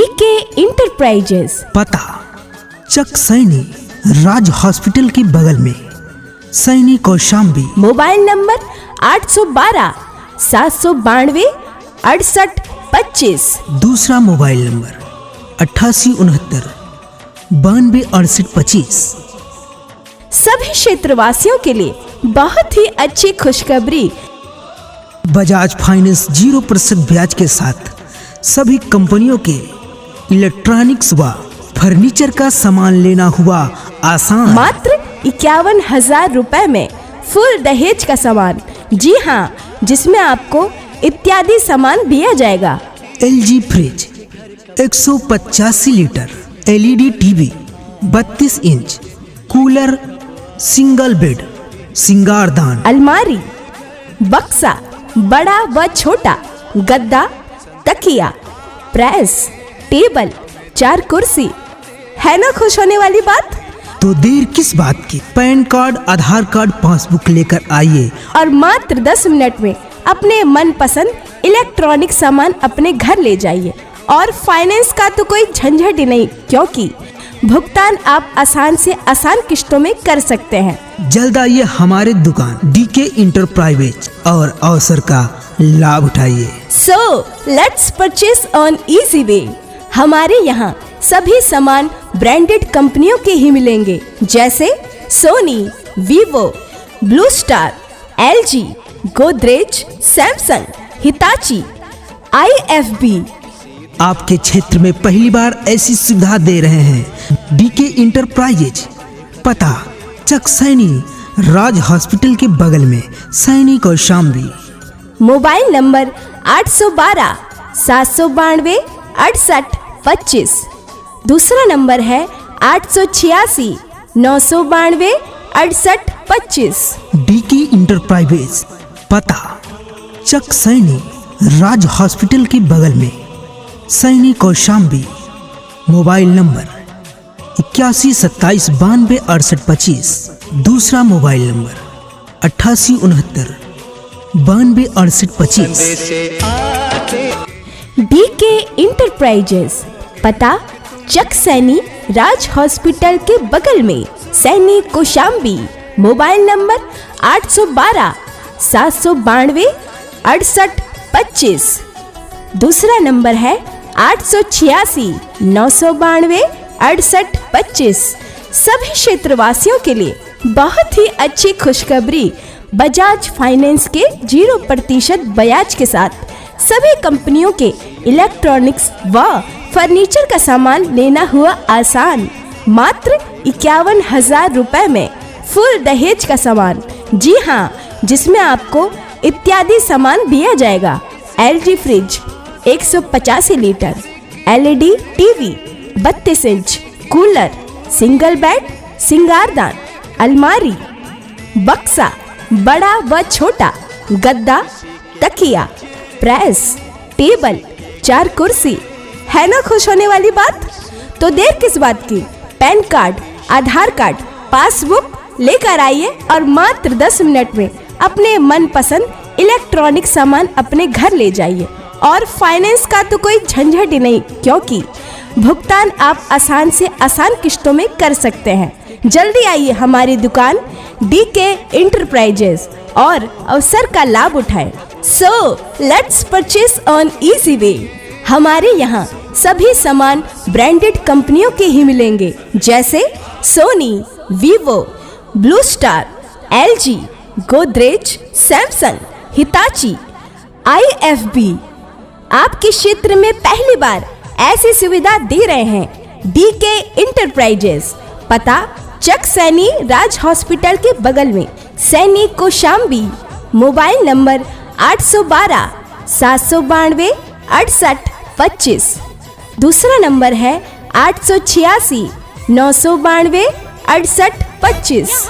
DK enterprises, पता चक सैनी राज hospital के बगल में, सैनी कौशाम्बी। Mobile number 812-792-6825। दूसरा मोबाइल नंबर 8869-926825। सभी क्षेत्रवासियों के लिए बहुत ही अच्छी खुशखबरी। बजाज फाइनेंस 0% ब्याज के साथ सभी कंपनियों के इलेक्ट्रॉनिक्स व फर्नीचर का सामान लेना हुआ आसान। मात्र 51,000 रुपए में फुल दहेज का सामान। जी हाँ, जिसमें आपको इत्यादि सामान दिया जाएगा। LG fridge 185 litre, LED TV 32 inch, cooler, single bed, सिंगारदान, अलमारी, बक्सा बड़ा व छोटा, गद्दा, तकिया, प्रेस, टेबल, 4 कुर्सी। है ना खुश होने वाली बात? तो देर किस बात की, पैन कार्ड, आधार कार्ड, पासबुक लेकर आइए और मात्र 10 मिनट में अपने मनपसंद इलेक्ट्रॉनिक सामान अपने घर ले जाइए। और फाइनेंस का तो कोई झंझट ही नहीं, क्योंकि भुगतान आप आसान से आसान किश्तों में कर सकते हैं। जल्द आइए हमारे दुकान डीके इंटरप्राइजेज और अवसर का लाभ उठाइए। So let's purchase on easy way. हमारे यहाँ सभी सामान ब्रांडेड कंपनियों के ही मिलेंगे, जैसे Sony, Vivo, Blue Star, LG, Godrej, Samsung, Hitachi, IFB। आपके क्षेत्र में पहली बार ऐसी सुविधा दे रहे हैं। डीके इंटरप्राइजेज, पता चक सैनी राज हॉस्पिटल के बगल में, सैनी कौशाम्बी। Mobile number 812-792-6825। दूसरा नंबर है 886-992-6825। डीके इंटरप्राइजेज, पता चक सैनी राज हॉस्पिटल के बगल में, सैनी कौशाम्बी। Mobile number 8127926825। दूसरा मोबाइल नंबर 8869-926825। डीके इंटरप्राइजेस, पता चक सैनी राज हॉस्पिटल के बगल में, सैनी कौशाम्बी। Mobile number 812-792-6825। दूसरा नंबर है 886-992-6825। सभी क्षेत्रवासियों के लिए बहुत ही अच्छी खुशखबरी। बजाज फाइनेंस के 0% ब्याज के साथ सभी कंपनियों के इलेक्ट्रॉनिक्स व फर्नीचर का सामान लेना हुआ आसान। मात्र 51,000 रुपए में फुल दहेज का सामान। जी हाँ, जिसमें आपको इत्यादि सामान दिया जाएगा। LG fridge 185 litre, LED TV 32 inch, cooler, single bed, सिंगारदान, अलमारी, बक्सा बड़ा व छोटा, गद्दा, तकिया, प्रेस, टेबल, 4 कुर्सी। है ना खुश होने वाली बात? तो देर किस बात की, पैन कार्ड, आधार कार्ड, पासबुक लेकर आइए और मात्र 10 मिनट में अपने मनपसंद इलेक्ट्रॉनिक सामान अपने घर ले जाइए। और फाइनेंस का तो कोई झंझट ही नहीं, क्योंकि भुगतान आप आसान से आसान किश्तों में कर सकते हैं। जल्दी आइए हमारी दुकान डीके इंटरप्राइजेस और अवसर का लाभ उठाएं। So let's purchase on easy way. हमारे यहाँ सभी सामान ब्रांडेड कंपनियों के ही मिलेंगे, जैसे Sony, Vivo, Blue Star, LG, Godrej, Samsung, Hitachi, IFB। आपके क्षेत्र में पहली बार ऐसी सुविधा दे रहे हैं। डीके इंटरप्राइजेस, पता चक सैनी राज हॉस्पिटल के बगल में, सैनी कौशाम्बी। Mobile number 812-792-6825। दूसरा नंबर है 886-992-6825।